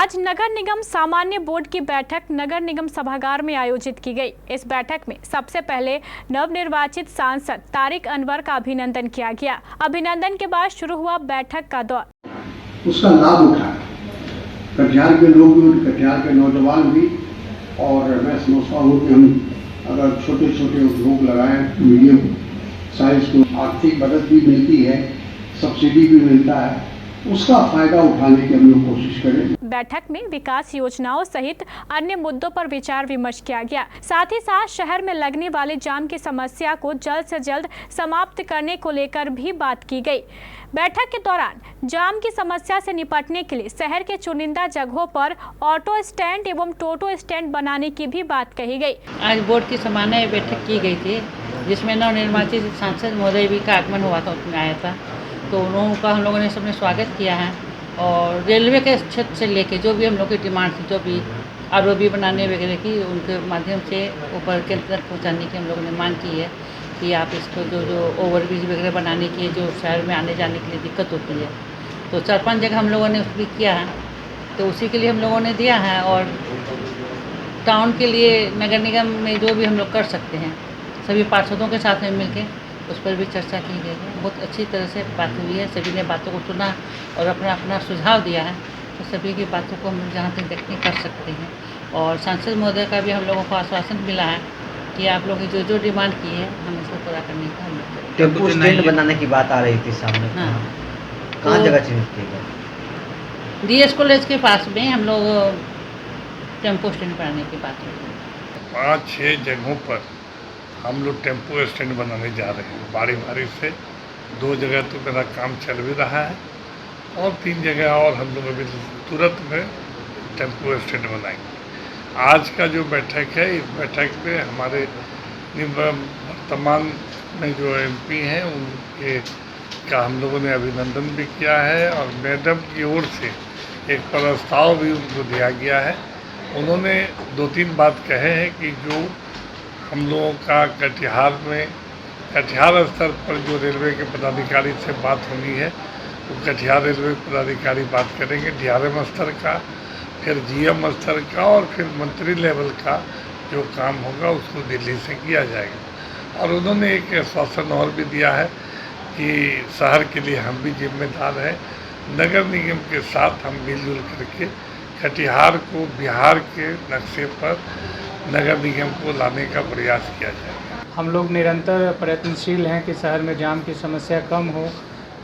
आज नगर निगम सामान्य बोर्ड की बैठक नगर निगम सभागार में आयोजित की गई। इस बैठक में सबसे पहले नवनिर्वाचित सांसद तारिक अनवर का अभिनंदन किया गया। अभिनंदन के बाद शुरू हुआ बैठक का दौर। उसका लाभ उठाए कटिहार के लोग भी, कटिहार के नौजवान भी, और मैं समझता हूँ कि हम अगर छोटे छोटे उद्योग लगाएं, मीडियम साइज को आर्थिक मदद भी मिलती है, सब्सिडी भी मिलता है, उसका फायदा उठाने की हम लोग कोशिश करें। बैठक में विकास योजनाओं सहित अन्य मुद्दों पर विचार विमर्श किया गया। साथ ही साथ शहर में लगने वाले जाम की समस्या को जल्द से जल्द समाप्त करने को लेकर भी बात की गई। बैठक के दौरान जाम की समस्या से निपटने के लिए शहर के चुनिंदा जगहों पर ऑटो स्टैंड एवं टोटो स्टैंड बनाने की भी बात कही गई। आज बोर्ड की सामान्य बैठक की गई थी, जिसमें नवनिर्वाचित सांसद महोदय भी का आगमन हुआ था, उसमें आया था, तो उनका हम लोगों ने सबने स्वागत किया है। और रेलवे के क्षेत्र से लेके जो भी हम लोग की डिमांड थी, जो भी आरओबी बनाने वगैरह की, उनके माध्यम से ऊपर केंद्र तक पहुँचाने की हम लोगों ने मांग की है कि आप इसको जो ओवरब्रिज वगैरह बनाने की जो शहर में आने जाने के लिए दिक्कत होती है, तो 4-5 जगह हम लोगों ने उस भी किया है, तो उसी के लिए हम लोगों ने दिया है। और टाउन के लिए नगर निगम में जो भी हम लोग कर सकते हैं, सभी पार्षदों के साथ में मिलकर उस पर भी चर्चा की गई है। बहुत अच्छी तरह से बात हुई है, सभी ने बातों को सुना और अपना अपना सुझाव दिया है, तो सभी की बातों को हम जहाँ तक देखने कर सकते हैं। और सांसद महोदय का भी हम लोगों को आश्वासन मिला है कि आप लोग जो जो डिमांड की है हम इसको पूरा करने का हम लोग टेम्पो स्टैंड बनाने की बात आ रही थी सामने। हाँ, कहाँ जगह चिन्हित की गई? डीएस कॉलेज के पास में हम लोग टेम्पो स्टैंड बनाने की बात हुई है। 5-6 जगहों पर हम लोग टेम्पो स्टैंड बनाने जा रहे हैं। बारी से 2 जगह तो मेरा काम चल भी रहा है और 3 जगह और हम लोग अभी तुरंत में टेम्पो स्टैंड बनाएंगे। आज का जो बैठक है, इस बैठक में हमारे वर्तमान में जो एमपी हैं उनके का हम लोगों ने अभिनंदन भी किया है और मैडम की ओर से एक प्रस्ताव भी उनको दिया गया है। उन्होंने 2-3 बात कहे हैं कि जो हम लोगों का कटिहार स्तर पर जो रेलवे के पदाधिकारी से बात होनी है, वो कटिहार रेलवे पदाधिकारी बात करेंगे, डीआरएम स्तर का, फिर जीएम स्तर का, और फिर मंत्री लेवल का जो काम होगा उसको दिल्ली से किया जाएगा। और उन्होंने एक आश्वासन और भी दिया है कि शहर के लिए हम भी जिम्मेदार हैं, नगर निगम के साथ हम मिलजुल करके कटिहार को बिहार के नक्शे पर नगर निगम को लाने का प्रयास किया जाएगा। हम लोग निरंतर प्रयत्नशील हैं कि शहर में जाम की समस्या कम हो।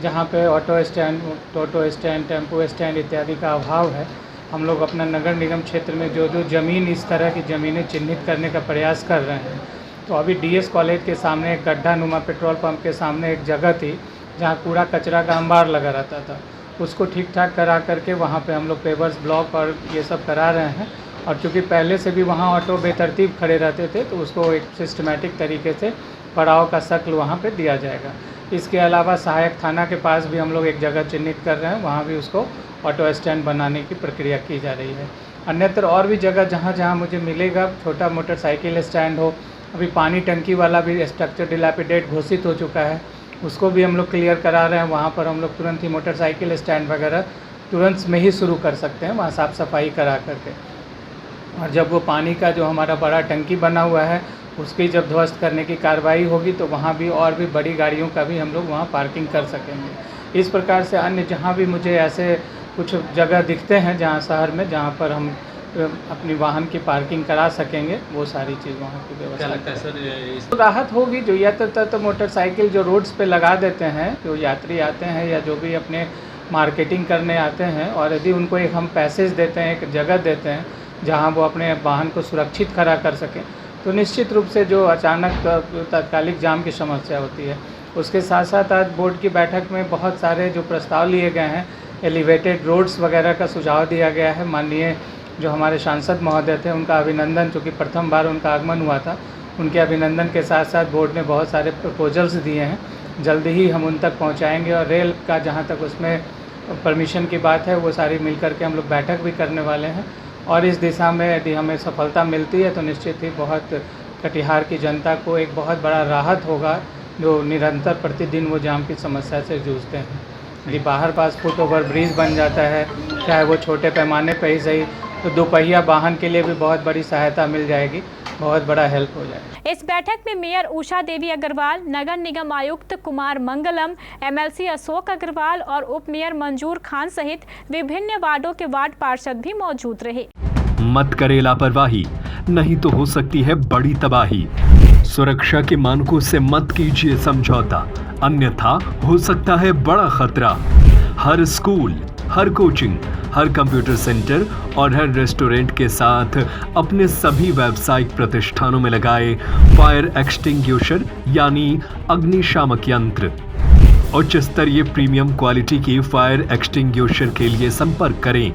जहां पे ऑटो स्टैंड, टोटो स्टैंड, टेम्पो स्टैंड इत्यादि का अभाव है, हम लोग अपना नगर निगम क्षेत्र में जो जो ज़मीन, इस तरह की ज़मीनें चिन्हित करने का प्रयास कर रहे हैं। तो अभी डीएस कॉलेज के सामने एक गड्ढा नुमा पेट्रोल पंप के सामने एक जगह थी जहाँ कूड़ा कचरा का अंबार लगा रहता था, उसको ठीक ठाक करा करके वहाँ पे हम लोग पेवर्स ब्लॉक और ये सब करा रहे हैं। और चूँकि पहले से भी वहाँ ऑटो बेतरतीब खड़े रहते थे, तो उसको एक सिस्टमेटिक तरीके से पड़ाव का शक्ल वहाँ पे दिया जाएगा। इसके अलावा सहायक थाना के पास भी हम लोग एक जगह चिन्हित कर रहे हैं, वहाँ भी उसको ऑटो स्टैंड बनाने की प्रक्रिया की जा रही है। अन्यत्र और भी जगह जहाँ जहाँ मुझे मिलेगा, छोटा मोटरसाइकिल स्टैंड हो, अभी पानी टंकी वाला भी स्ट्रक्चर डिलैपिडेट घोषित हो चुका है, उसको भी हम लोग क्लियर करा रहे हैं। वहाँ पर हम लोग तुरंत ही मोटरसाइकिल स्टैंड वगैरह तुरंत में ही शुरू कर सकते हैं, वहाँ साफ़ सफाई करा करके। और जब वो पानी का जो हमारा बड़ा टंकी बना हुआ है, उसकी जब ध्वस्त करने की कार्रवाई होगी, तो वहाँ भी और भी बड़ी गाड़ियों का भी हम लोग वहाँ पार्किंग कर सकेंगे। इस प्रकार से अन्य जहाँ भी मुझे ऐसे कुछ जगह दिखते हैं जहाँ शहर में, जहाँ पर हम अपनी वाहन की पार्किंग करा सकेंगे, वो सारी चीज़ वहाँ की व्यवस्था लगता है सर। तो राहत होगी, जो यात्रा मोटरसाइकिल जो रोड्स पे लगा देते हैं, जो यात्री आते हैं या जो भी अपने मार्केटिंग करने आते हैं, और यदि उनको एक हम पैसेज देते हैं, एक जगह देते हैं जहाँ वो अपने वाहन को सुरक्षित खड़ा कर सकें, तो निश्चित रूप से जो अचानक तात्कालिक जाम की समस्या होती है। उसके साथ साथ आज बोर्ड की बैठक में बहुत सारे जो प्रस्ताव लिए गए हैं, एलिवेटेड रोड्स वगैरह का सुझाव दिया गया है। माननीय जो हमारे सांसद महोदय थे, उनका अभिनंदन, चूँकि प्रथम बार उनका आगमन हुआ था, उनके अभिनंदन के साथ साथ बोर्ड ने बहुत सारे प्रपोजल्स दिए हैं, जल्दी ही हम उन तक पहुँचाएँगे। और रेल का जहाँ तक उसमें परमिशन की बात है, वो सारी मिल कर के हम लोग बैठक भी करने वाले हैं। और इस दिशा में यदि हमें सफलता मिलती है, तो निश्चित ही बहुत कटिहार की जनता को एक बहुत बड़ा राहत होगा, जो निरंतर प्रतिदिन वो जाम की समस्या से जूझते हैं। यदि बाहर पास फुट ओवर ब्रिज बन जाता है, चाहे वो छोटे पैमाने पर ही सही, तो दोपहिया वाहन के लिए भी बहुत बड़ी सहायता मिल जाएगी, बहुत बड़ा हेल्प हो जाएगा। इस बैठक में मेयर उषा देवी अग्रवाल, नगर निगम आयुक्त कुमार मंगलम, एमएलसी अशोक अग्रवाल और उप मेयर मंजूर खान सहित विभिन्न वार्डों के वार्ड पार्षद भी मौजूद रहे। मत करे लापरवाही, नहीं तो हो सकती है बड़ी तबाही। सुरक्षा के मानकों से मत कीजिए समझौता, अन्यथा हो सकता है बड़ा खतरा। हर स्कूल, हर कोचिंग, हर कंप्यूटर सेंटर और हर रेस्टोरेंट के साथ अपने सभी व्यावसायिक प्रतिष्ठानों में लगाए फायर एक्सटिंग्विशर यानी अग्निशामक यंत्र। उच्च स्तरीय प्रीमियम क्वालिटी की फायर एक्सटिंग्विशर के लिए संपर्क करें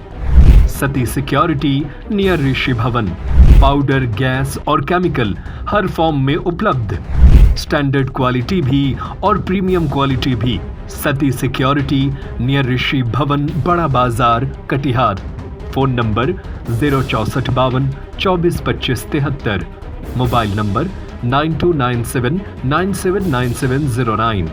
सती सिक्योरिटी नियर ऋषि भवन। पाउडर, गैस और केमिकल हर फॉर्म में उपलब्ध, स्टैंडर्ड क्वालिटी भी और प्रीमियम क्वालिटी भी। सती सिक्योरिटी नियर ऋषि भवन, बड़ा बाजार, Katihar. Phone number 064 52 24 25 73, mobile number 9297 979709।